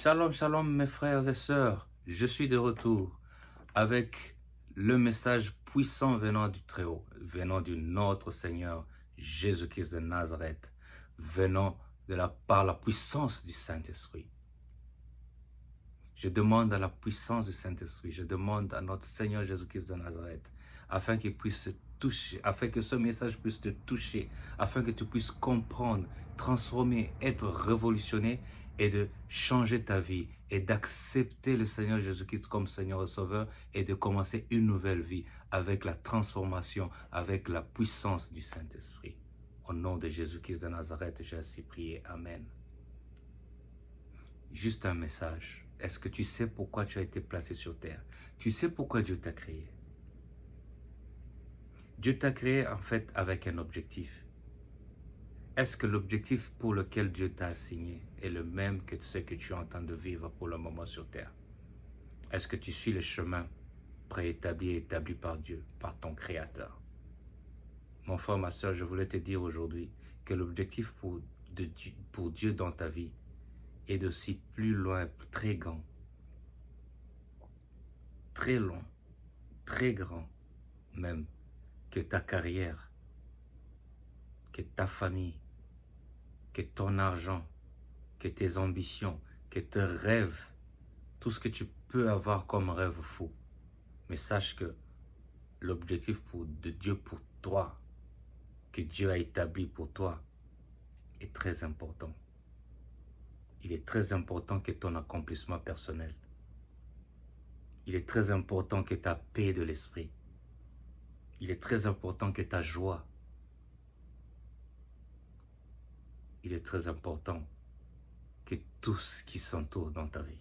Shalom, shalom mes frères et sœurs, je suis de retour avec le message puissant venant du Très-Haut, venant du notre Seigneur Jésus-Christ de Nazareth, venant par la puissance du Saint-Esprit. Je demande à la puissance du Saint-Esprit, je demande à notre Seigneur Jésus-Christ de Nazareth, afin qu'il puisse te toucher, afin que ce message puisse te toucher, afin que tu puisses comprendre, transformer, être révolutionné et de changer ta vie et d'accepter le Seigneur Jésus-Christ comme Seigneur et Sauveur et de commencer une nouvelle vie avec la transformation, avec la puissance du Saint-Esprit. Au nom de Jésus-Christ de Nazareth, j'ai ainsi prié. Amen. Juste un message. Est-ce que tu sais pourquoi tu as été placé sur terre? Tu sais pourquoi Dieu t'a créé? Dieu t'a créé en fait avec un objectif. Est-ce que l'objectif pour lequel Dieu t'a assigné est le même que ce que tu es en train de vivre pour le moment sur terre? Est-ce que tu suis le chemin préétabli et établi par Dieu, par ton Créateur? Mon frère, ma soeur, je voulais te dire aujourd'hui que l'objectif pour Dieu dans ta vie est d'aussi plus loin, très grand, très long, très grand même que ta carrière, que ta famille, que ton argent, que tes ambitions, que tes rêves, tout ce que tu peux avoir comme rêve fou. Mais sache que l'objectif de Dieu pour toi, que Dieu a établi pour toi, est très important. Il est très important que ton accomplissement personnel. Il est très important que ta paix de l'esprit. Il est très important que ta joie. Il est très important que tout ce qui s'entoure dans ta vie.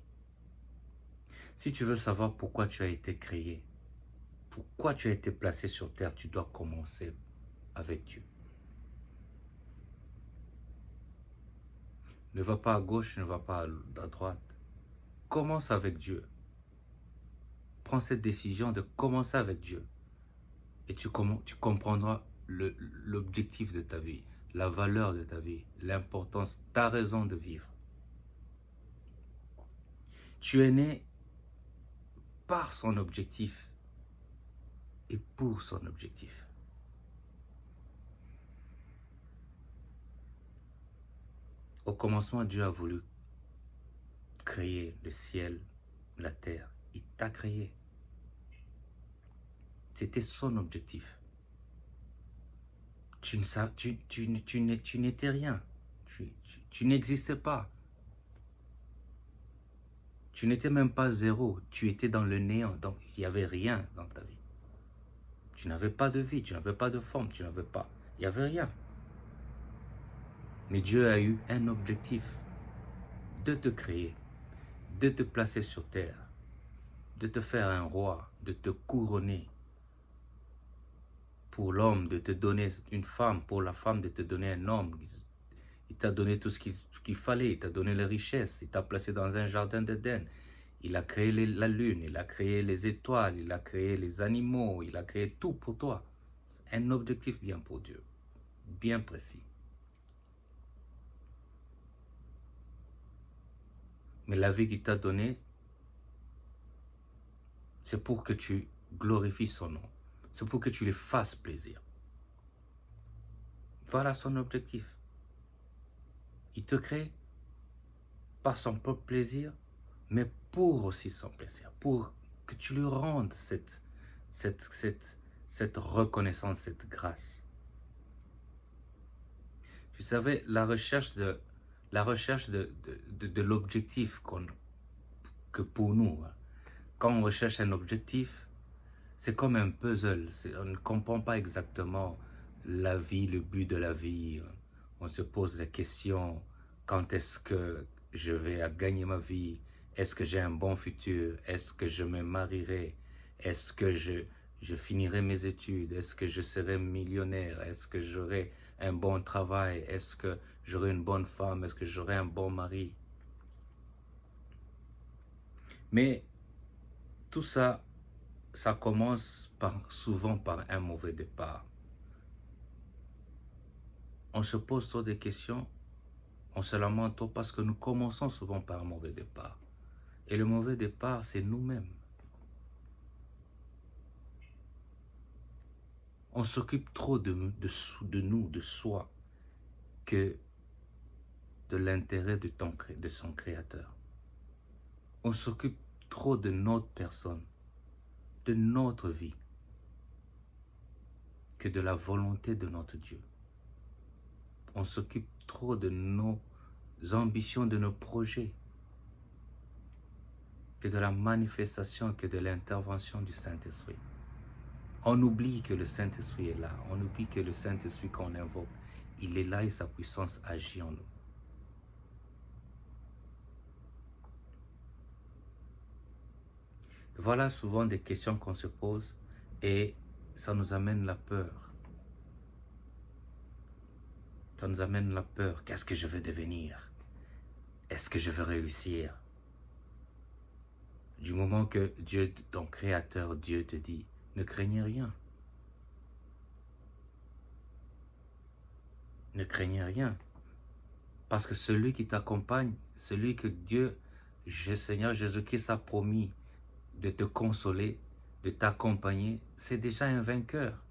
Si tu veux savoir pourquoi tu as été créé, pourquoi tu as été placé sur terre, tu dois commencer avec Dieu. Ne va pas à gauche, ne va pas à droite. Commence avec Dieu. Prends cette décision de commencer avec Dieu. Et tu comprendras l'objectif de ta vie, la valeur de ta vie, l'importance, ta raison de vivre. Tu es né par son objectif et pour son objectif. Au commencement, Dieu a voulu créer le ciel, la terre. Il t'a créé. C'était son objectif. Tu n'étais rien. Tu n'existais pas. Tu n'étais même pas zéro. Tu étais dans le néant. Donc, il n'y avait rien dans ta vie. Tu n'avais pas de vie. Tu n'avais pas de forme. Tu n'avais pas. Il n'y avait rien. Mais Dieu a eu un objectif. De te créer. De te placer sur terre. De te faire un roi. De te couronner. Pour l'homme, de te donner une femme. Pour la femme, de te donner un homme. Il t'a donné tout ce qu'il fallait. Il t'a donné les richesses. Il t'a placé dans un jardin d'Éden. Il a créé la lune. Il a créé les étoiles. Il a créé les animaux. Il a créé tout pour toi. Un objectif bien pour Dieu. Bien précis. Mais la vie qu'il t'a donnée, c'est pour que tu glorifies son nom. C'est pour que tu lui fasses plaisir. Voilà son objectif. Il te crée par son propre plaisir, mais pour aussi son plaisir. Pour que tu lui rendes cette reconnaissance, cette grâce. Vous savez, la recherche de l'objectif que pour nous, quand on recherche un objectif, c'est comme un puzzle. On ne comprend pas exactement la vie, le but de la vie. On se pose des questions. Quand est-ce que je vais gagner ma vie? Est-ce que j'ai un bon futur? Est-ce que je me marierai? Est-ce que je finirai mes études? Est-ce que je serai millionnaire? Est-ce que j'aurai un bon travail? Est-ce que j'aurai une bonne femme? Est-ce que j'aurai un bon mari? Mais tout ça, ça commence souvent par un mauvais départ. On se pose trop de questions On se lamente trop parce que nous commençons souvent par un mauvais départ. Et le mauvais départ, c'est nous-mêmes. On s'occupe trop de nous, de soi, que de l'intérêt de son Créateur. On s'occupe trop de notre personne, de notre vie, que de la volonté de notre Dieu. On s'occupe trop de nos ambitions, de nos projets, que de la manifestation, que de l'intervention du Saint-Esprit. On oublie que le Saint-Esprit est là. On oublie que le Saint-Esprit qu'on invoque, il est là et sa puissance agit en nous. Voilà souvent des questions qu'on se pose et ça nous amène la peur. Ça nous amène la peur. Qu'est-ce que je veux devenir? Est-ce que je veux réussir? Du moment que Dieu, ton Créateur, Dieu te dit, ne craignez rien. Ne craignez rien. Parce que celui qui t'accompagne, celui que Dieu, Seigneur Jésus-Christ a promis de te consoler, de t'accompagner, c'est déjà un vainqueur.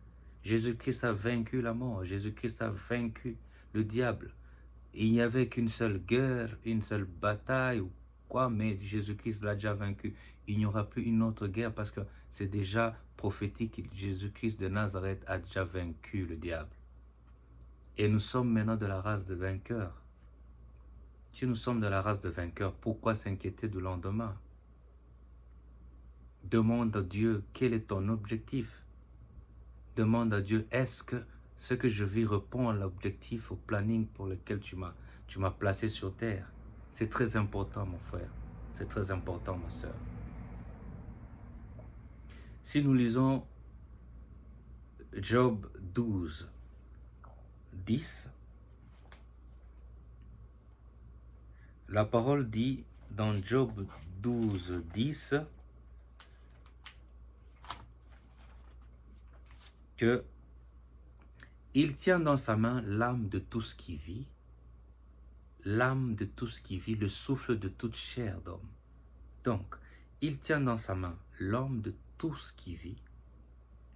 Jésus-Christ a vaincu la mort. Jésus-Christ a vaincu le diable. Il n'y avait qu'une seule guerre, une seule bataille ou quoi, mais Jésus-Christ l'a déjà vaincu. Il n'y aura plus une autre guerre parce que c'est déjà prophétique. Jésus-Christ de Nazareth a déjà vaincu le diable. Et nous sommes maintenant de la race de vainqueurs. Si nous sommes de la race de vainqueurs, pourquoi s'inquiéter du lendemain? Demande à Dieu quel est ton objectif. Demande à Dieu, est-ce que ce que je vis répond à l'objectif, au planning pour lequel tu m'as placé sur terre? C'est très important, mon frère. C'est très important, ma soeur. Si nous lisons Job 12, 10, la parole dit dans Job 12, 10 que il tient dans sa main l'âme de tout ce qui vit, l'âme de tout ce qui vit, le souffle de toute chair d'homme. Donc, il tient dans sa main l'âme de tout ce qui vit,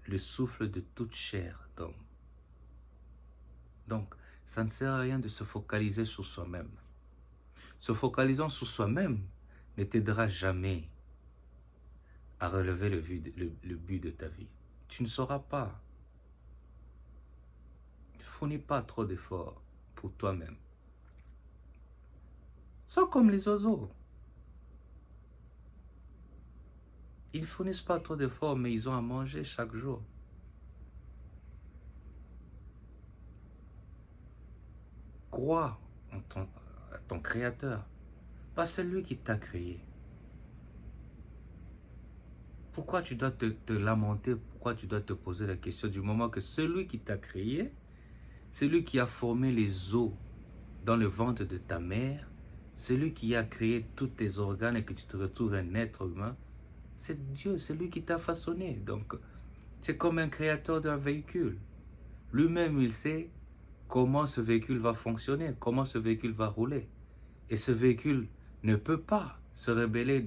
le souffle de toute chair d'homme. Donc, ça ne sert à rien de se focaliser sur soi-même. Se focalisant sur soi-même ne t'aidera jamais à relever le but de ta vie. Tu ne sauras pas. Ne fournis pas trop d'efforts pour toi-même. Sois comme les oiseaux. Ils ne fournissent pas trop d'efforts, mais ils ont à manger chaque jour. Crois en ton Créateur, pas celui qui t'a créé. Pourquoi tu dois te lamenter? Pourquoi tu dois te poser la question du moment que celui qui t'a créé, celui qui a formé les os dans le ventre de ta mère, celui qui a créé tous tes organes et que tu te retrouves un être humain, c'est Dieu, c'est lui qui t'a façonné. Donc, c'est comme un créateur d'un véhicule. Lui-même, il sait comment ce véhicule va fonctionner, comment ce véhicule va rouler. Et ce véhicule ne peut pas se rebeller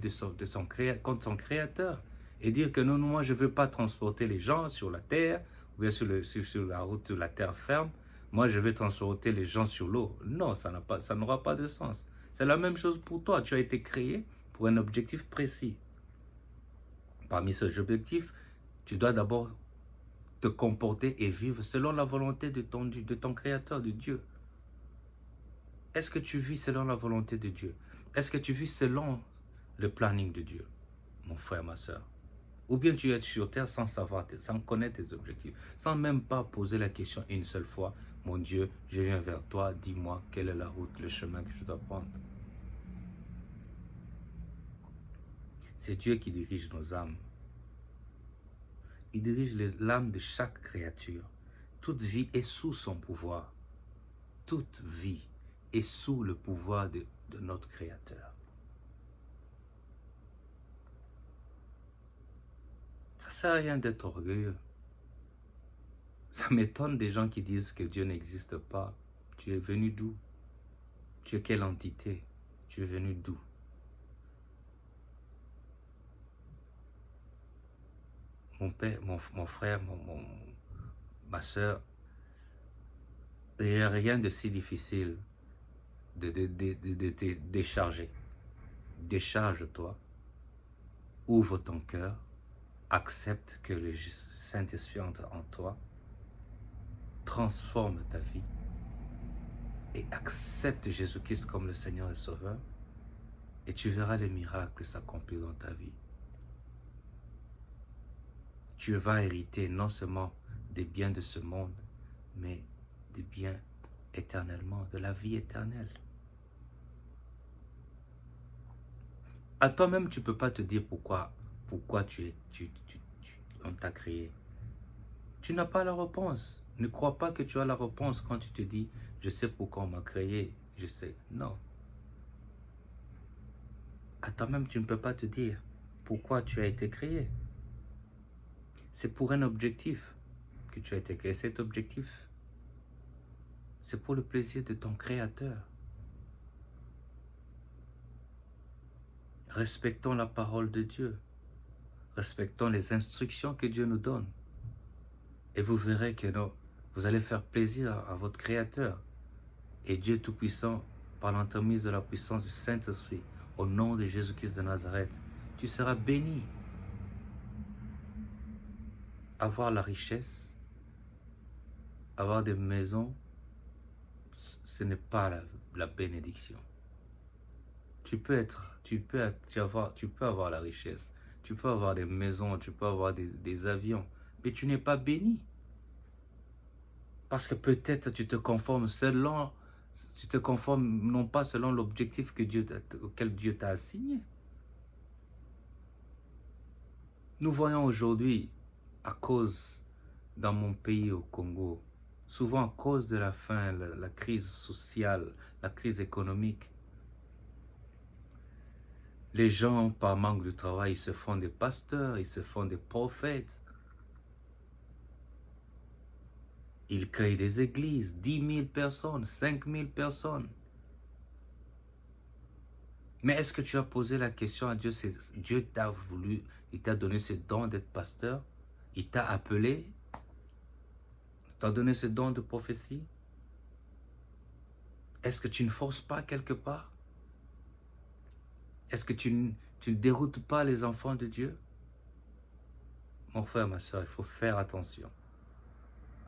contre son créateur et dire que non, moi je ne veux pas transporter les gens sur la terre ou bien sur la route de la terre ferme. Moi je veux transporter les gens sur l'eau. Non, ça n'aura pas de sens. C'est la même chose pour toi. Tu as été créé pour un objectif précis. Parmi ces objectifs, tu dois d'abord te comporter et vivre selon la volonté de ton Créateur, de Dieu. Est-ce que tu vis selon la volonté de Dieu? Est-ce que tu vis selon le planning de Dieu, mon frère, ma soeur? Ou bien tu es sur terre sans savoir, sans connaître tes objectifs, sans même pas poser la question une seule fois, mon Dieu, je viens vers toi, dis-moi quelle est la route, le chemin que je dois prendre. C'est Dieu qui dirige nos âmes. Il dirige l'âme de chaque créature. Toute vie est sous son pouvoir. Toute vie est sous le pouvoir de notre Créateur. Ça ne sert à rien d'être orgueilleux. Ça m'étonne des gens qui disent que Dieu n'existe pas. Tu es venu d'où? Tu es quelle entité? Tu es venu d'où? Mon père, mon frère, ma soeur, il n'y a rien de si difficile de décharger. Décharge-toi, ouvre ton cœur, accepte que le Saint-Esprit entre en toi, transforme ta vie et accepte Jésus-Christ comme le Seigneur et Sauveur et tu verras les miracles s'accomplir dans ta vie. Tu vas hériter non seulement des biens de ce monde, mais des biens éternellement, de la vie éternelle. À toi-même, tu ne peux pas te dire pourquoi on t'a créé. Tu n'as pas la réponse. Ne crois pas que tu as la réponse quand tu te dis, je sais pourquoi on m'a créé, je sais. Non. À toi-même, tu ne peux pas te dire pourquoi tu as été créé. C'est pour un objectif que tu as été créé. Cet objectif, c'est pour le plaisir de ton Créateur. Respectons la parole de Dieu. Respectons les instructions que Dieu nous donne. Et vous verrez que vous allez faire plaisir à votre Créateur. Et Dieu Tout-Puissant, par l'entremise de la puissance du Saint-Esprit, au nom de Jésus-Christ de Nazareth, tu seras béni. Avoir la richesse, avoir des maisons, ce n'est pas la bénédiction. Tu peux avoir la richesse, tu peux avoir des maisons, tu peux avoir des avions, mais tu n'es pas béni. Parce que peut-être tu te conformes non pas selon l'objectif auquel Dieu t'a assigné. Nous voyons aujourd'hui, à cause, dans mon pays au Congo, souvent à cause de la faim, la crise sociale, la crise économique, les gens, par manque de travail, ils se font des pasteurs, ils se font des prophètes. Ils créent des églises, 10 000 personnes, 5 000 personnes. Mais est-ce que tu as posé la question à Dieu? Dieu t'a voulu, il t'a donné ce don d'être pasteur, il t'a appelé, t'a donné ce don de prophétie. Est-ce que tu ne forces pas quelque part? Est-ce que tu ne déroutes pas les enfants de Dieu? Mon frère, ma soeur, il faut faire attention.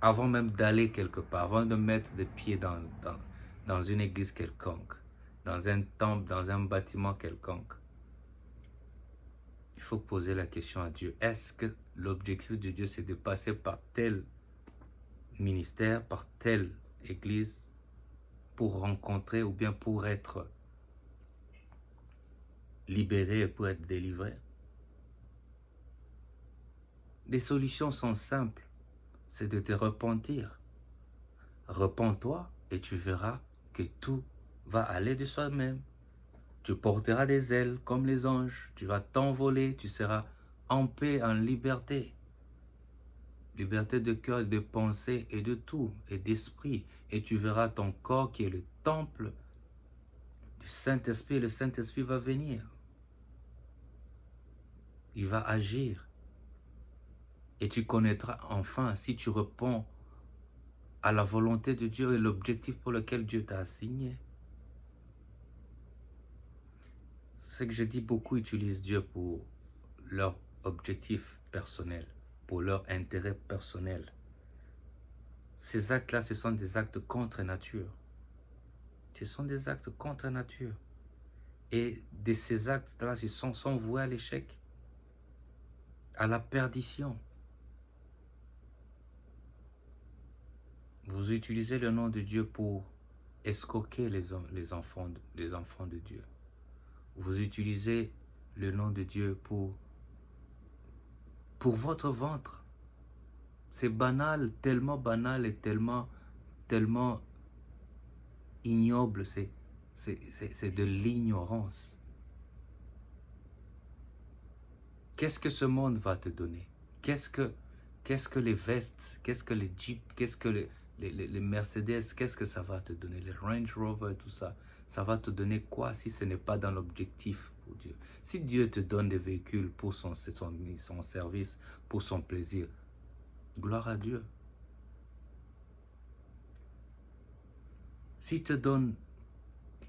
Avant même d'aller quelque part, avant de mettre des pieds dans une église quelconque, dans un temple, dans un bâtiment quelconque, il faut poser la question à Dieu. Est-ce que l'objectif de Dieu, c'est de passer par tel ministère, par telle église, pour rencontrer ou bien pour être libéré et pour être délivré? Les solutions sont simples. C'est de te repentir. Repens-toi et tu verras que tout va aller de soi-même. Tu porteras des ailes comme les anges. Tu vas t'envoler. Tu seras en paix, en liberté. Liberté de cœur, de pensée et de tout, et d'esprit. Et tu verras ton corps qui est le temple du Saint-Esprit. Le Saint-Esprit va venir. Il va agir. Et tu connaîtras enfin, si tu réponds à la volonté de Dieu et l'objectif pour lequel Dieu t'a assigné. C'est que je dis, beaucoup utilisent Dieu pour leur objectif personnel, pour leur intérêt personnel. Ces actes-là, ce sont des actes contre nature. Ce sont des actes contre nature. Et de ces actes-là, ils sont voués à l'échec, à la perdition. Vous utilisez le nom de Dieu pour escroquer les enfants de Dieu. Vous utilisez le nom de Dieu pour votre ventre. C'est banal, tellement banal et tellement ignoble. C'est de l'ignorance. Qu'est-ce que ce monde va te donner? Qu'est-ce que les vestes, qu'est-ce que les jeeps, qu'est-ce que les Mercedes, qu'est-ce que ça va te donner? Les Range Rover, tout ça. Ça va te donner quoi si ce n'est pas dans l'objectif pour Dieu? Si Dieu te donne des véhicules pour son service, pour son plaisir, gloire à Dieu. S'il te donne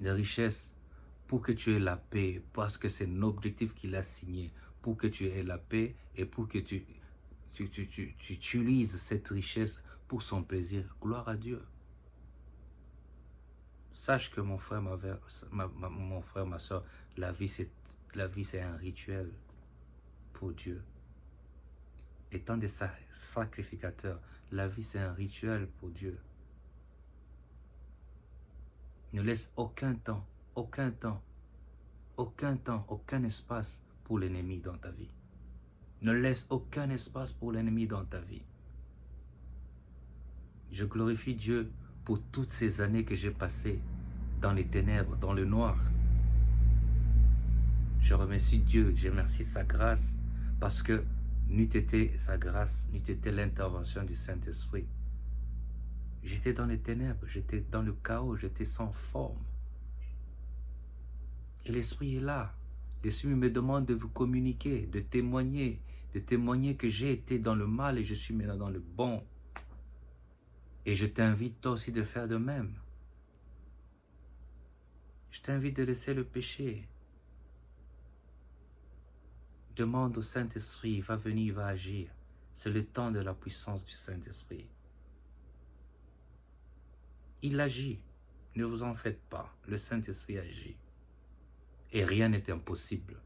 des richesses pour que tu aies la paix, parce que c'est un objectif qu'il a signé, pour que tu aies la paix et pour que tu utilises cette richesse pour son plaisir, gloire à Dieu. Sache que mon frère, ma soeur, la vie c'est un rituel pour Dieu. Étant des sacrificateurs, la vie c'est un rituel pour Dieu. Ne laisse aucun temps, aucun espace pour l'ennemi dans ta vie. Ne laisse aucun espace pour l'ennemi dans ta vie. Je glorifie Dieu pour toutes ces années que j'ai passées dans les ténèbres, dans le noir. Je remercie Dieu, je remercie sa grâce, parce que n'eût été sa grâce, n'eût été l'intervention du Saint-Esprit. J'étais dans les ténèbres, j'étais dans le chaos, j'étais sans forme. Et l'Esprit est là. L'Esprit me demande de vous communiquer, de témoigner que j'ai été dans le mal et je suis maintenant dans le bon. Et je t'invite toi aussi de faire de même. Je t'invite de laisser le péché. Demande au Saint-Esprit, il va venir, il va agir. C'est le temps de la puissance du Saint-Esprit. Il agit. Ne vous en faites pas. Le Saint-Esprit agit. Et rien n'est impossible.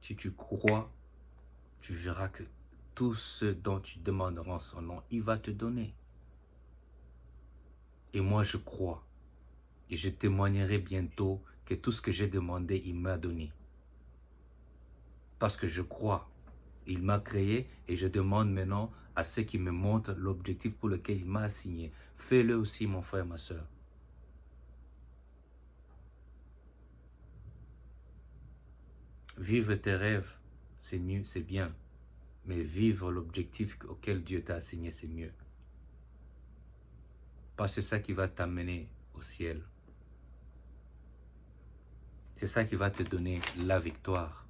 Si tu crois, tu verras que tout ce dont tu demanderas en son nom, il va te donner. Et moi, je crois. Et je témoignerai bientôt que tout ce que j'ai demandé, il m'a donné. Parce que je crois. Il m'a créé et je demande maintenant à ceux qui me montrent l'objectif pour lequel il m'a assigné. Fais-le aussi, mon frère, ma soeur. Vivre tes rêves, c'est mieux, c'est bien. Mais vivre l'objectif auquel Dieu t'a assigné, c'est mieux. Parce que c'est ça qui va t'amener au ciel. C'est ça qui va te donner la victoire.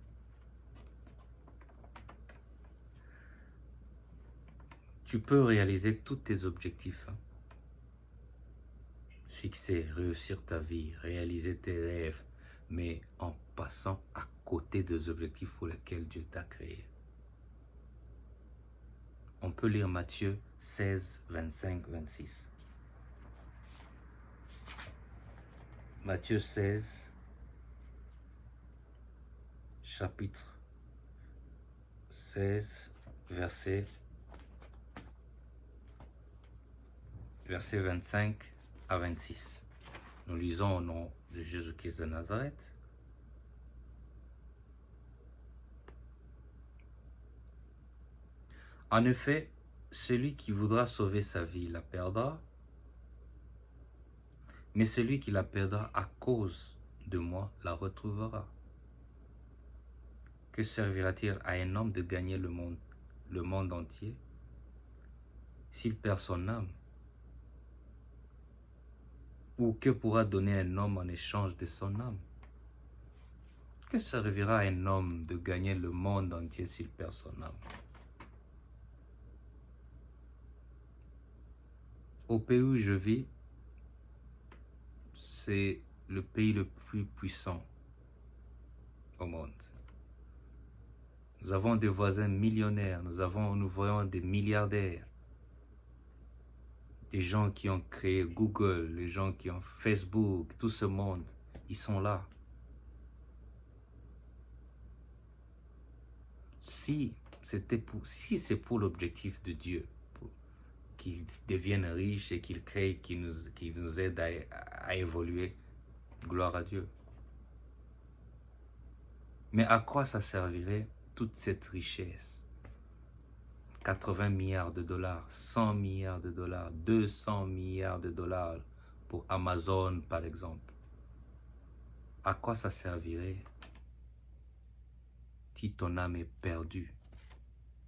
Tu peux réaliser tous tes objectifs. Fixer, réussir ta vie, réaliser tes rêves, mais en passant à côté des objectifs pour lesquels Dieu t'a créé. On peut lire Matthieu 16, 25, 26. Matthieu 16, chapitre 16, verset 25 à 26. Nous lisons au nom de Jésus-Christ de Nazareth. En effet, celui qui voudra sauver sa vie la perdra, mais celui qui la perdra à cause de moi la retrouvera. Que servira-t-il à un homme de gagner le monde entier s'il perd son âme? Ou que pourra donner un homme en échange de son âme? Que servira à un homme de gagner le monde entier s'il perd son âme? Au pays où je vis, c'est le pays le plus puissant au monde. Nous avons des voisins millionnaires, nous voyons des milliardaires, des gens qui ont créé Google, les gens qui ont Facebook, tout ce monde, ils sont là. Si c'est pour l'objectif de Dieu, qu'ils deviennent riches et qu'ils créent, qu'ils nous aident à évoluer, gloire à Dieu. Mais à quoi ça servirait toute cette richesse? 80 milliards de dollars, 100 milliards de dollars, 200 milliards de dollars pour Amazon par exemple. À quoi ça servirait si ton âme est perdue?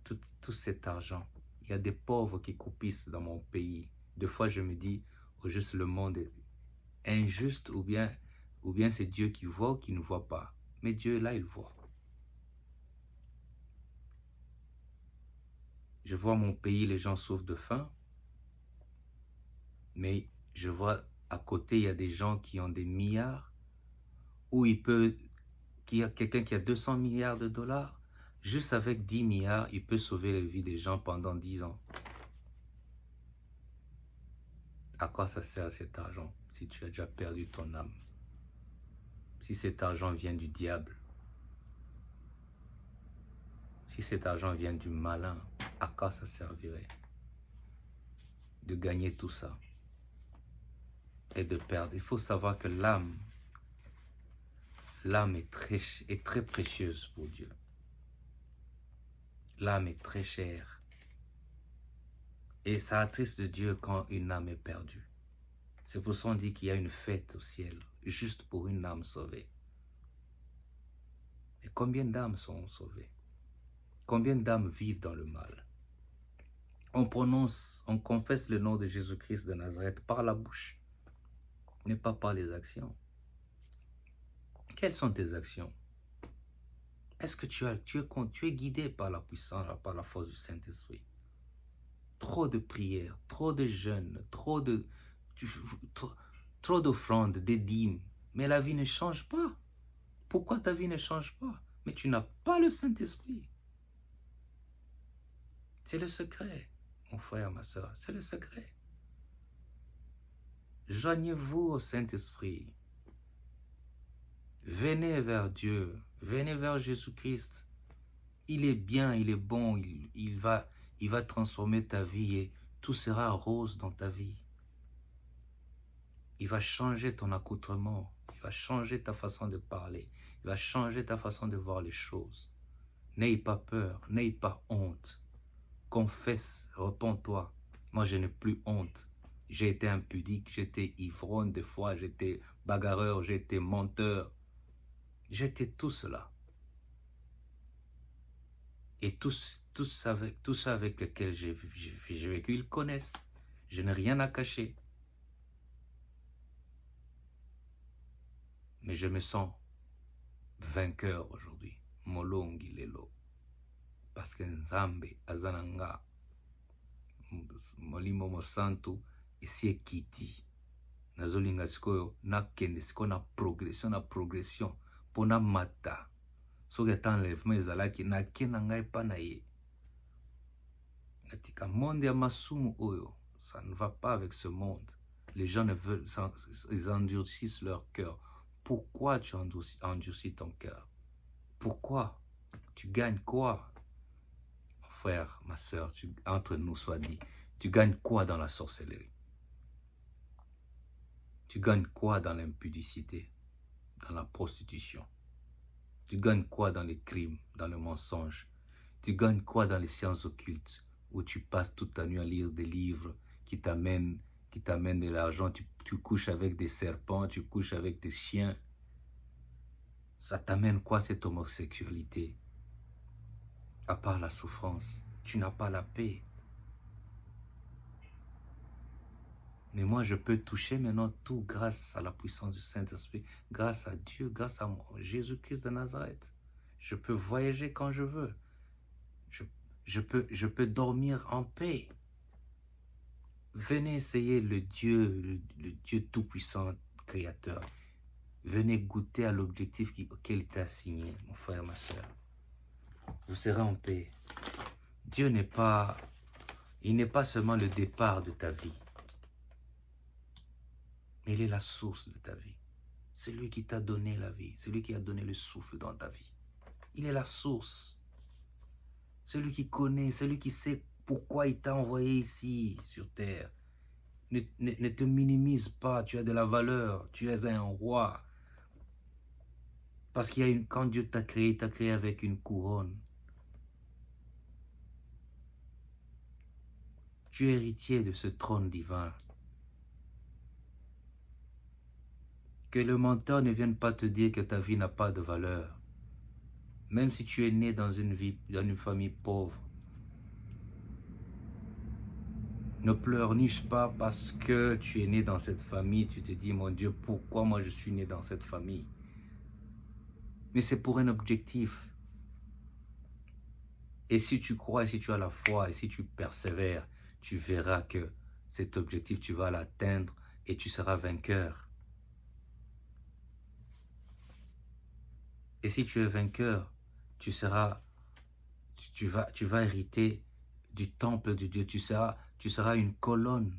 Tout cet argent. Il y a des pauvres qui croupissent dans mon pays. Des fois je me dis, au juste le monde injuste ou bien c'est Dieu qui voit ou qui ne voit pas. Mais Dieu, là, il voit. Je vois mon pays, les gens souffrent de faim, mais je vois à côté, il y a des gens qui ont des milliards, où qu'il y a quelqu'un qui a 200 milliards de dollars, juste avec 10 milliards, il peut sauver la vie des gens pendant 10 ans. À quoi ça sert cet argent si tu as déjà perdu ton âme? Si cet argent vient du diable, si cet argent vient du malin, à quoi ça servirait de gagner tout ça et de perdre? Il faut savoir que l'âme est très précieuse pour Dieu. L'âme est très chère. Et ça attriste de Dieu quand une âme est perdue. C'est pour ça qu'on dit qu'il y a une fête au ciel, juste pour une âme sauvée. Et combien d'âmes sont sauvées? Combien d'âmes vivent dans le mal? On confesse le nom de Jésus-Christ de Nazareth par la bouche, mais pas par les actions. Quelles sont tes actions? Est-ce que tu es guidé par la puissance, par la force du Saint-Esprit? Trop de prières, trop de jeûnes, trop d'offrandes, des dîmes, mais la vie ne change pas. Pourquoi ta vie ne change pas? Mais tu n'as pas le Saint-Esprit. C'est le secret, mon frère, ma soeur, c'est le secret. Joignez-vous au Saint-Esprit. Venez vers Dieu, venez vers Jésus-Christ. Il est bien, il est bon, il va transformer ta vie et tout sera rose dans ta vie. Il va changer ton accoutrement, il va changer ta façon de parler, il va changer ta façon de voir les choses. N'aie pas peur, n'aie pas honte. Confesse, repens-toi. Moi, je n'ai plus honte. J'ai été impudique, j'étais ivrogne des fois, j'étais bagarreur, j'étais menteur. J'étais tout cela. Et tous ceux avec lesquels j'ai vécu, ils connaissent. Je n'ai rien à cacher. Mais je me sens vainqueur aujourd'hui. Molongi lelo. Parce que Nzambe azananga. Molimo mosantu esi ekiti. Nazolinga sikoyo nakende sikoyo na progression pona mata. Soki ata enlèvement ezalaki nakenda ngai epa na ye. Natika monde ya masumu oyo. Ça ne va pas avec ce monde. Les gens ils endurcissent leur cœur. Pourquoi tu endurcis ton cœur? Pourquoi? Tu gagnes quoi? Mon frère, ma soeur, entre nous soit dit, tu gagnes quoi dans la sorcellerie? Tu gagnes quoi dans l'impudicité, dans la prostitution? Tu gagnes quoi dans les crimes, dans le mensonge? Tu gagnes quoi dans les sciences occultes, où tu passes toute ta nuit à lire des livres qui t'amènent de l'argent, tu couches avec des serpents, tu couches avec des chiens. Ça t'amène quoi cette homosexualité? À part la souffrance, tu n'as pas la paix. Mais moi, je peux toucher maintenant tout grâce à la puissance du Saint-Esprit, grâce à Dieu, grâce à Jésus-Christ de Nazareth. Je peux voyager quand je veux. Je peux dormir en paix. Venez essayer le Dieu tout-puissant, créateur. Venez goûter à l'objectif auquel il t'a assigné, mon frère, ma soeur. Vous serez en paix. Dieu n'est pas seulement le départ de ta vie, mais il est la source de ta vie. C'est lui qui t'a donné la vie, c'est lui qui a donné le souffle dans ta vie. Il est la source. Celui qui connaît, celui qui sait pourquoi il t'a envoyé ici sur terre. Ne te minimise pas, tu as de la valeur, tu es un roi. Parce quand Dieu t'a créé, il t'a créé avec une couronne. Tu es héritier de ce trône divin. Que le menteur ne vienne pas te dire que ta vie n'a pas de valeur. Même si tu es né dans une famille pauvre. Ne pleurniche pas parce que tu es né dans cette famille. Tu te dis, mon Dieu, pourquoi moi je suis né dans cette famille? Mais c'est pour un objectif. Et si tu crois, et si tu as la foi, et si tu persévères, tu verras que cet objectif, tu vas l'atteindre et tu seras vainqueur. Et si tu es vainqueur, tu vas hériter du temple de Dieu. Tu seras une colonne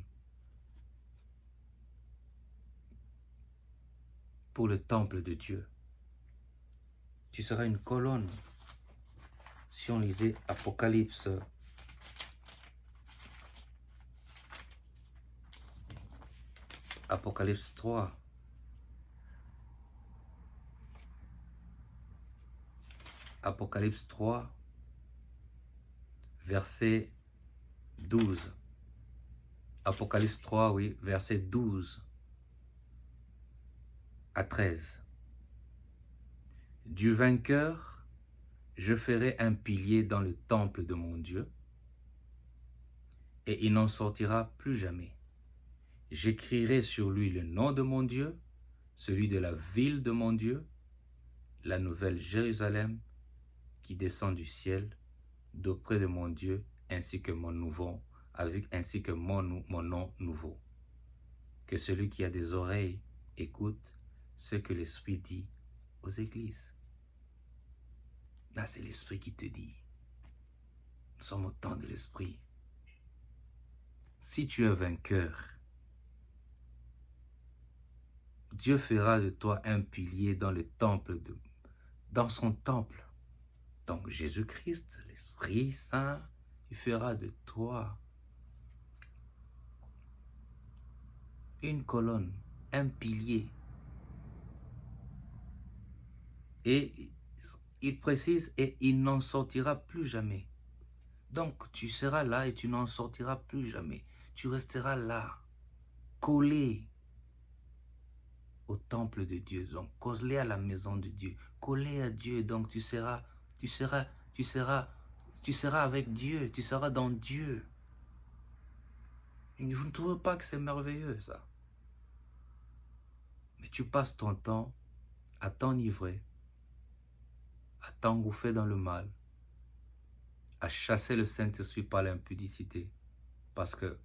pour le temple de Dieu. Tu seras une colonne. Si on lisait Apocalypse, Apocalypse 3, Apocalypse 3, verset 12. Apocalypse 3, oui, verset 12 à 13. Du vainqueur, je ferai un pilier dans le temple de mon Dieu, et il n'en sortira plus jamais. J'écrirai sur lui le nom de mon Dieu, celui de la ville de mon Dieu, la nouvelle Jérusalem, qui descend du ciel, d'auprès de mon Dieu, ainsi que mon nom nouveau. Que celui qui a des oreilles écoute ce que l'Esprit dit aux églises. Là, c'est l'Esprit qui te dit. Nous sommes au temps de l'Esprit. Si tu es vainqueur, Dieu fera de toi un pilier dans son temple. Donc Jésus-Christ, l'Esprit Saint, il fera de toi une colonne, un pilier. Et il précise, et il n'en sortira plus jamais. Donc tu seras là et tu n'en sortiras plus jamais. Tu resteras là, collé au temple de Dieu, donc collé à la maison de Dieu, collé à Dieu. Donc tu seras avec Dieu, tu seras dans Dieu. Vous ne trouvez pas que c'est merveilleux ça? Mais tu passes ton temps à t'enivrer, à t'engouffrer dans le mal, à chasser le Saint-Esprit par l'impudicité, parce que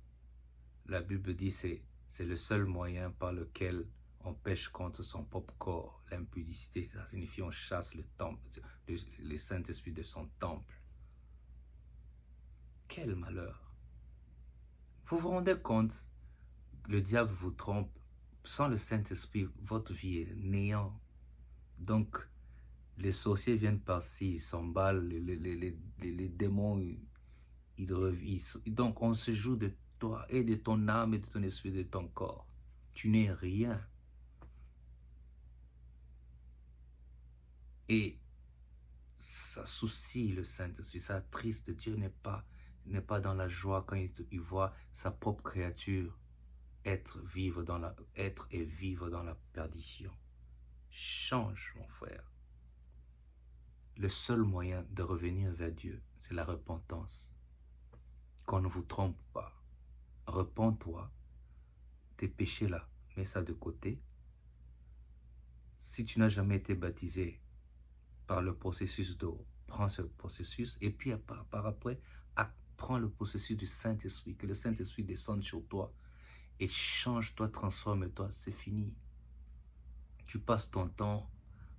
la Bible dit que c'est le seul moyen par lequel on pêche contre son propre corps, l'impudicité. Ça signifie on chasse le Saint-Esprit de son temple. Quel malheur! Vous vous rendez compte, le diable vous trompe. Sans le Saint-Esprit, votre vie est néant. Donc, les sorciers viennent par-ci, ils s'emballent, les démons, donc on se joue de toi et de ton âme et de ton esprit, de ton corps. Tu n'es rien. Et ça soucie le Saint-Esprit, ça attriste. Dieu n'est pas dans la joie quand il voit sa propre créature être et vivre dans la perdition. Change, mon frère. Le seul moyen de revenir vers Dieu, c'est la repentance. Qu'on ne vous trompe pas. Repens-toi. Tes péchés là, mets ça de côté. Si tu n'as jamais été baptisé par le processus d'eau, prends ce processus et puis par après, prends le processus du Saint-Esprit. Que le Saint-Esprit descende sur toi et change-toi, transforme-toi. C'est fini. Tu passes ton temps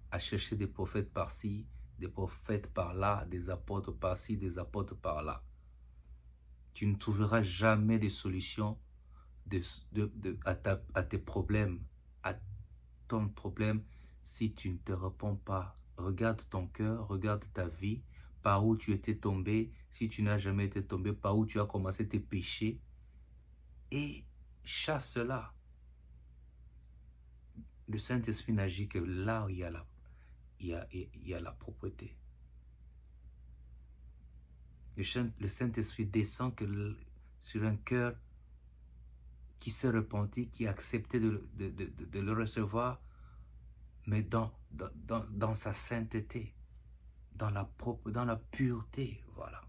à chercher des prophètes par-ci, des prophètes par-là, des apôtres par-ci, des apôtres par-là. Tu ne trouveras jamais de solution à tes problèmes, à ton problème, si tu ne te repens pas. Regarde ton cœur, regarde ta vie, par où tu étais tombé, si tu n'as jamais été tombé, par où tu as commencé tes péchés, et chasse cela. Le Saint-Esprit n'agit que là où il y a la propreté. Le Saint-Esprit descend sur un cœur qui s'est repenti, qui a accepté de le recevoir, mais dans sa sainteté, dans la pureté, voilà.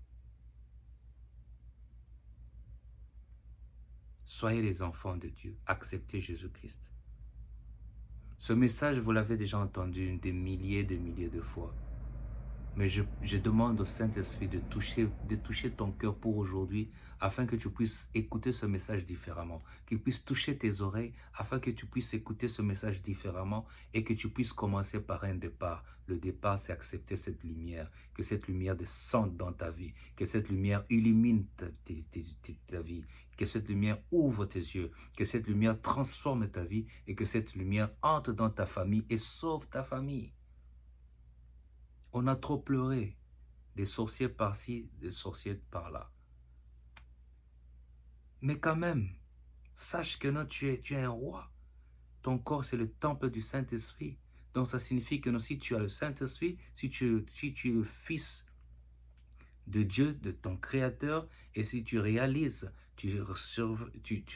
Soyez les enfants de Dieu. Acceptez Jésus-Christ. Ce message, vous l'avez déjà entendu des milliers de fois. Mais je demande au Saint-Esprit de toucher ton cœur pour aujourd'hui, afin que tu puisses écouter ce message différemment, qu'il puisse toucher tes oreilles, afin que tu puisses écouter ce message différemment et que tu puisses commencer par un départ. Le départ, c'est accepter cette lumière, que cette lumière descende dans ta vie, que cette lumière illumine ta vie, que cette lumière ouvre tes yeux, que cette lumière transforme ta vie et que cette lumière entre dans ta famille et sauve ta famille. On a trop pleuré, des sorciers par-ci, des sorciers par-là. Mais quand même, sache que non, tu es un roi. Ton corps, c'est le temple du Saint-Esprit. Donc ça signifie que non, si tu as le Saint-Esprit, si tu es le Fils de Dieu, de ton Créateur, et si tu réalises, tu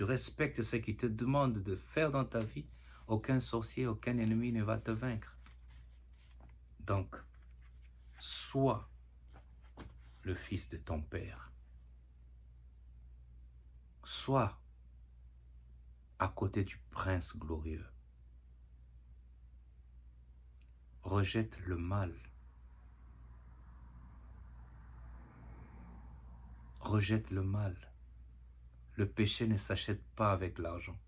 respectes ce qu'il te demande de faire dans ta vie, aucun sorcier, aucun ennemi ne va te vaincre. Donc, sois le fils de ton Père. Sois à côté du Prince glorieux. Rejette le mal. Rejette le mal. Le péché ne s'achète pas avec l'argent.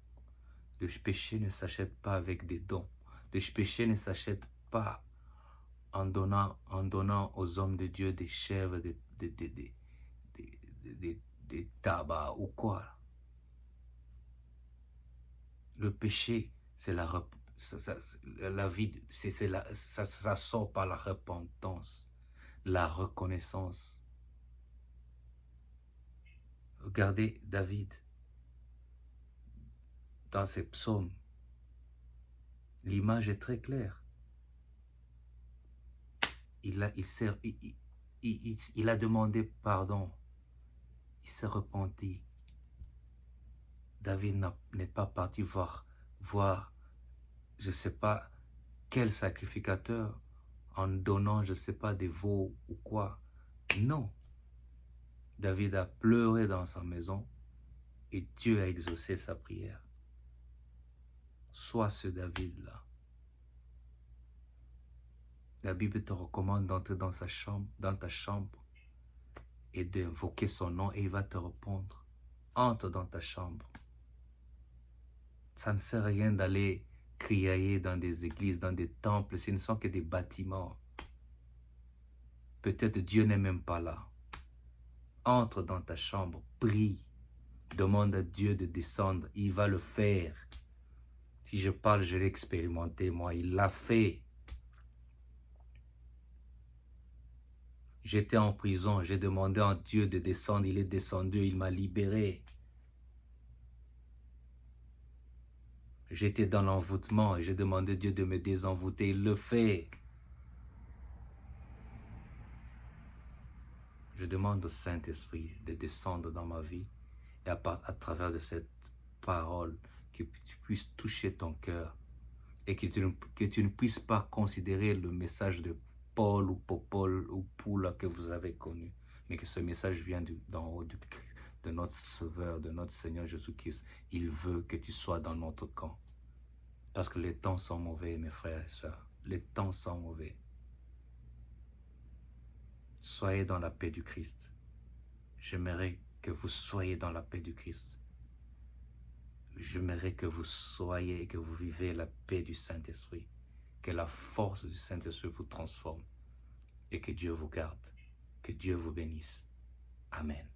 Le péché ne s'achète pas avec des dons. Le péché ne s'achète pas en donnant aux hommes de Dieu des chèvres, des tabacs ou quoi. Le péché, c'est la vie, ça sort par la repentance, la reconnaissance. Regardez David dans ses psaumes. L'image est très claire. Il a demandé pardon. Il s'est repenti. David n'est pas parti voir, je ne sais pas quel sacrificateur en donnant, je ne sais pas, des veaux ou quoi. Non. David a pleuré dans sa maison et Dieu a exaucé sa prière. Sois ce David-là. La Bible te recommande d'entrer dans ta chambre et d'invoquer son nom et il va te répondre. Entre dans ta chambre. Ça ne sert à rien d'aller crier dans des églises, dans des temples, ce ne sont que des bâtiments. Peut-être Dieu n'est même pas là. Entre dans ta chambre, prie, demande à Dieu de descendre, il va le faire. Si je parle, je l'ai expérimenté, moi, il l'a fait. J'étais en prison, j'ai demandé à Dieu de descendre, il est descendu, il m'a libéré. J'étais dans l'envoûtement et j'ai demandé à Dieu de me désenvoûter, il le fait. Je demande au Saint-Esprit de descendre dans ma vie et à travers de cette parole, que tu puisses toucher ton cœur et que tu ne puisses pas considérer le message de Paul ou Popol ou Poula que vous avez connu, mais que ce message vient d'en haut de notre Sauveur, de notre Seigneur Jésus-Christ. Il veut que tu sois dans notre camp. Parce que les temps sont mauvais, mes frères et sœurs. Les temps sont mauvais. Soyez dans la paix du Christ. J'aimerais que vous soyez dans la paix du Christ. J'aimerais que vous soyez et que vous vivez la paix du Saint-Esprit. Que la force du Saint-Esprit vous transforme. Et que Dieu vous garde. Que Dieu vous bénisse. Amen.